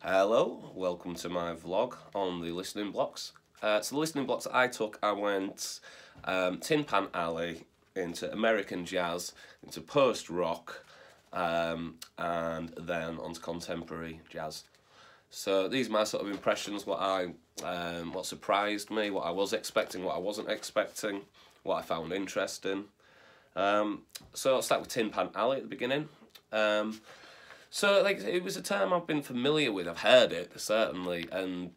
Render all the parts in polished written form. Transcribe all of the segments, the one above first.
Hello, welcome to my vlog on the listening blocks. So the listening blocks that I took, I went Tin Pan Alley, into American jazz, into post-rock, and then onto contemporary jazz. So these are my sort of impressions, what surprised me, what I was expecting, what I wasn't expecting, what I found interesting. So I'll start with Tin Pan Alley at the beginning. So, like, it was a term I've been familiar with. I've heard it, certainly, and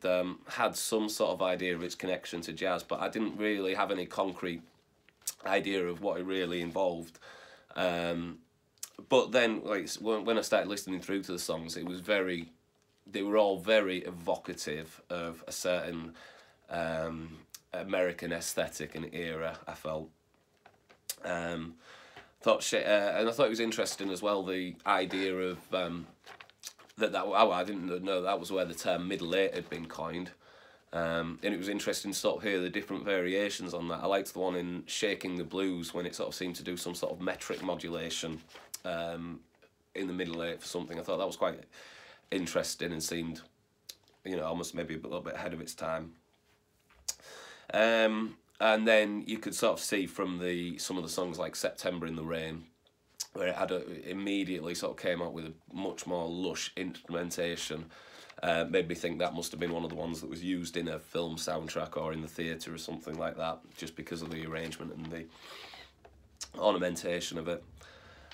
had some sort of idea of its connection to jazz, but I didn't really have any concrete idea of what it really involved. But then, like, when I started listening through to the songs, they were all very evocative of a certain American aesthetic and era, I felt. And I thought it was interesting as well, the idea of I didn't know that was where the term middle eight had been coined, and it was interesting to sort of hear the different variations on that. I liked the one in Shaking the Blues when it sort of seemed to do some sort of metric modulation in the middle eight for something. I thought that was quite interesting and seemed, almost maybe a little bit ahead of its time. And then you could sort of see from some of the songs like September in the Rain, where it immediately sort of came out with a much more lush instrumentation. Made me think that must have been one of the ones that was used in a film soundtrack or in the theatre or something like that, just because of the arrangement and the ornamentation of it.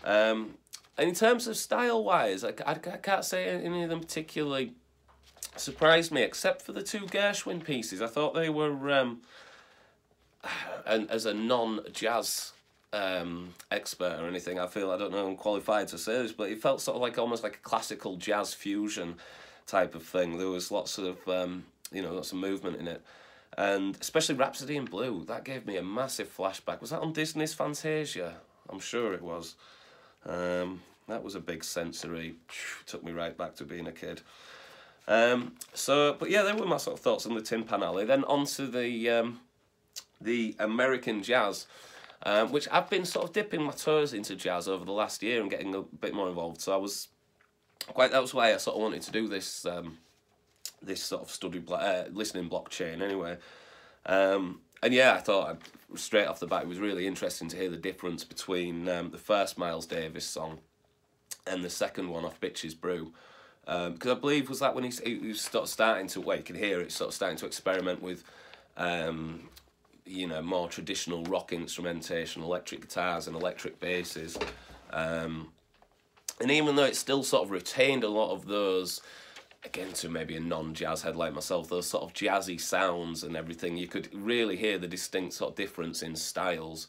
And in terms of style-wise, I can't say any of them particularly surprised me, except for the two Gershwin pieces. I thought they were... and as a non-jazz expert or anything, I don't know I'm qualified to say this, but it felt sort of like almost like a classical jazz fusion type of thing. There was lots of lots of movement in it, and especially Rhapsody in Blue, that gave me a massive flashback. Was that on Disney's Fantasia? I'm sure it was. That was a big sensory, took me right back to being a kid. But yeah, they were my sort of thoughts on the Tin Pan Alley. Then on to the American jazz, which I've been sort of dipping my toes into jazz over the last year and getting a bit more involved. So that was why I sort of wanted to do this this sort of listening blockchain anyway. And yeah, I thought straight off the bat it was really interesting to hear the difference between the first Miles Davis song and the second one off Bitches Brew. Because I believe was that when he was sort of starting to, well, you can hear it, sort of starting to experiment with more traditional rock instrumentation, electric guitars and electric basses. And even though it still sort of retained a lot of those, again, to maybe a non-jazz head like myself, those sort of jazzy sounds and everything, you could really hear the distinct sort of difference in styles.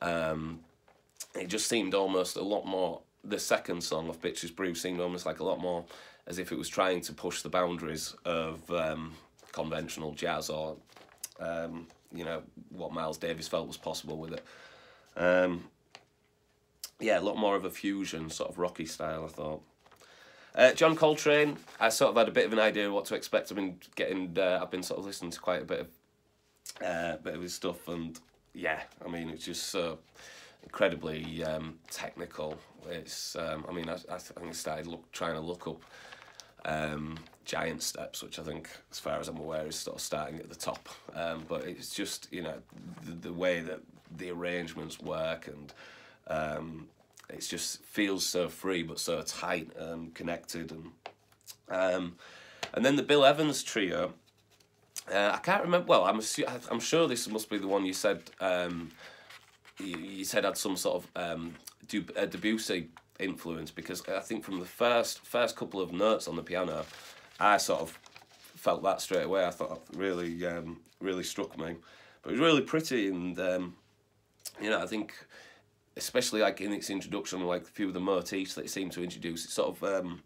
It just seemed almost a lot more, the second song of Bitches Brew seemed almost like a lot more as if it was trying to push the boundaries of conventional jazz or what Miles Davis felt was possible with it. Yeah, a lot more of a fusion, sort of rocky style, I thought. John Coltrane, I sort of had a bit of an idea of what to expect. I've been sort of listening to quite a bit of his stuff, and yeah, I mean, it's just so incredibly technical. It's, I think I started trying to look up Giant Steps, which I think, as far as I'm aware, is sort of starting at the top. But it's just, the way that the arrangements work, and it just feels so free but so tight and connected. And then the Bill Evans trio, I can't remember. Well, I'm sure this must be the one you said. You said had some sort of Debussy influence, because I think from the first couple of notes on the piano, I sort of felt that straight away. I thought it really struck me. But it was really pretty, and I think especially like in its introduction, like a few of the motifs that it seemed to introduce, it sort of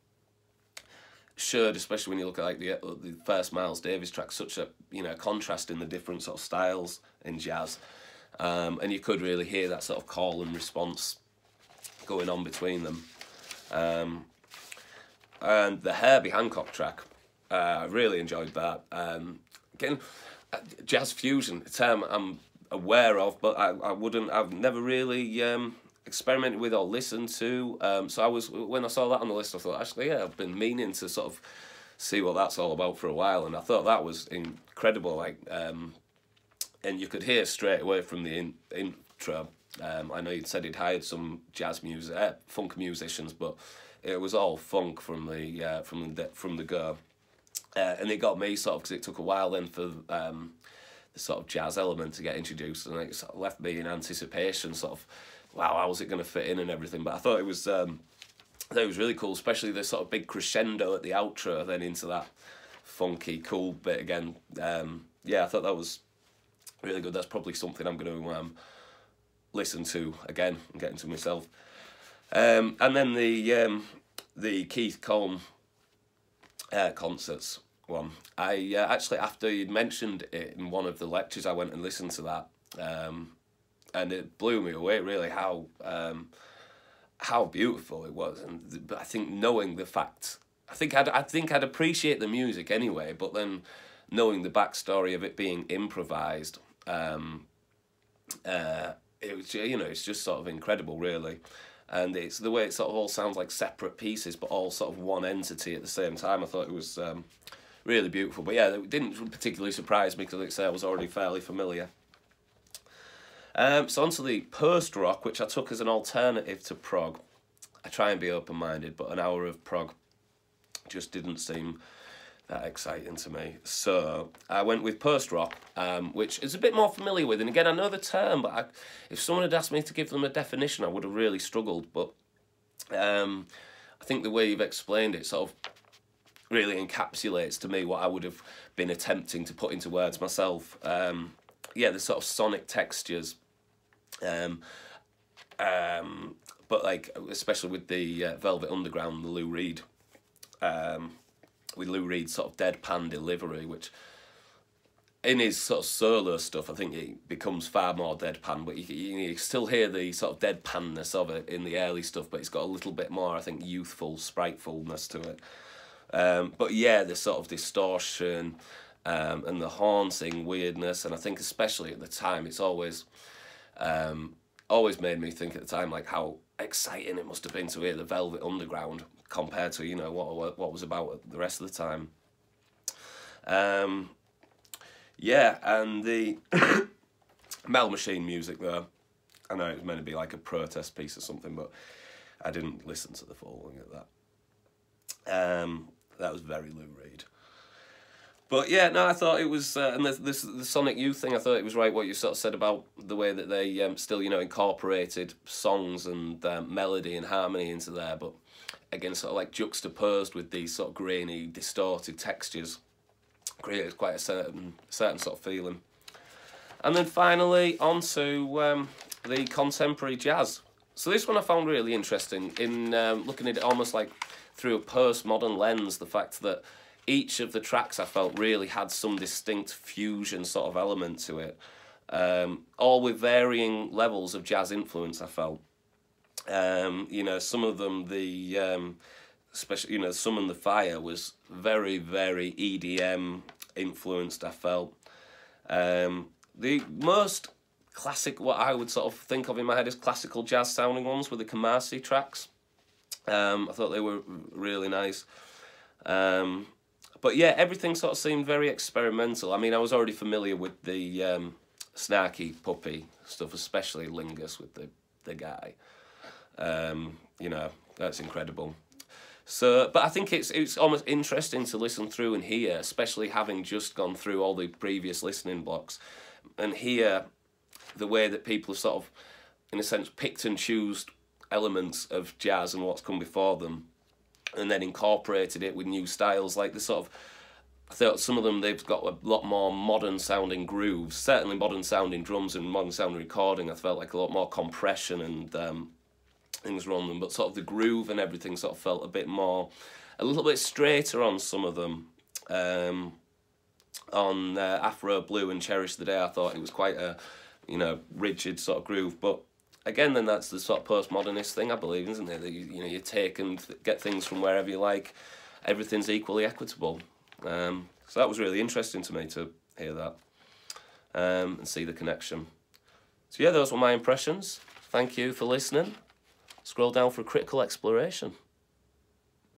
showed, especially when you look at like the first Miles Davis track, such a contrast in the different sort of styles in jazz, and you could really hear that sort of call and response going on between them. And the Herbie Hancock track, I really enjoyed that. Again, jazz fusion, a term I'm aware of, but I've never really experimented with or listened to. So when I saw that on the list, I thought, actually, yeah, I've been meaning to sort of see what that's all about for a while, and I thought that was incredible. Like, and you could hear straight away from the intro. I know you'd said he'd hired some jazz music, funk musicians, but it was all funk from the go, and it got me sort of, because it took a while then for the sort of jazz element to get introduced, and it sort of left me in anticipation, sort of, wow, how was it going to fit in and everything. But I thought it was really cool, especially the sort of big crescendo at the outro, then into that funky, cool bit again. Yeah, I thought that was really good. That's probably something I'm going to listen to again and get into myself. And then the Keith Colm concerts one. I actually, after you'd mentioned it in one of the lectures, I went and listened to that, and it blew me away really how beautiful it was. And but I think knowing the fact, I think I'd appreciate the music anyway, but then knowing the backstory of it being improvised, it was, you know, it's just sort of incredible really. And it's the way it sort of all sounds like separate pieces, but all sort of one entity at the same time. I thought it was really beautiful. But yeah, it didn't particularly surprise me, because like I say, I was already fairly familiar. So onto the post-rock, which I took as an alternative to prog. I try and be open-minded, but an hour of prog just didn't seem that exciting to me. So I went with post-rock, which is a bit more familiar with. And again, I know the term, but if someone had asked me to give them a definition, I would have really struggled. But I think the way you've explained it sort of really encapsulates to me what I would have been attempting to put into words myself. Yeah, the sort of sonic textures, but like especially with the Velvet Underground, the Lou Reed, with Lou Reed's sort of deadpan delivery, which in his sort of solo stuff, I think it becomes far more deadpan, but you still hear the sort of deadpanness of it in the early stuff, but it's got a little bit more, I think, youthful spritefulness to it. But yeah, the sort of distortion and the haunting weirdness, and I think especially at the time, it's always made me think at the time like how exciting it must have been to hear the Velvet Underground compared to, you know, what was about the rest of the time. Yeah, and the Mel Machine music though, I know it was meant to be like a protest piece or something, but I didn't listen to the full thing of that. That was very Lou Reed. But yeah, no, I thought it was, and the Sonic Youth thing, I thought it was right what you sort of said about the way that they still, you know, incorporated songs and melody and harmony into there, but again, sort of like juxtaposed with these sort of grainy, distorted textures, created quite a certain sort of feeling. And then finally, on to the contemporary jazz. So this one I found really interesting in looking at it almost like through a postmodern lens, the fact that each of the tracks I felt really had some distinct fusion sort of element to it, all with varying levels of jazz influence, I felt. You know, some of them, especially, you know, Summon the Fire was very, very EDM influenced, I felt. The most classic, what I would sort of think of in my head as classical jazz sounding ones were the Kamasi tracks. I thought they were really nice. But yeah, everything sort of seemed very experimental. I mean, I was already familiar with the Snarky Puppy stuff, especially Lingus with the guy. You know, that's incredible. So, but I think it's almost interesting to listen through and hear, especially having just gone through all the previous listening blocks, and hear the way that people have sort of, in a sense, picked and choose elements of jazz and what's come before them, and then incorporated it with new styles, like the sort of, I thought some of them, they've got a lot more modern sounding grooves, certainly modern sounding drums and modern sounding recording. I felt like a lot more compression and things were on them, but sort of the groove and everything sort of felt a little bit straighter on some of them. On Afro Blue and Cherish the Day, I thought it was quite a, you know, rigid sort of groove, but again, then that's the sort of postmodernist thing, I believe, isn't it? That you know, you take and get things from wherever you like. Everything's equally equitable. So that was really interesting to me to hear that and see the connection. So yeah, those were my impressions. Thank you for listening. Scroll down for a critical exploration.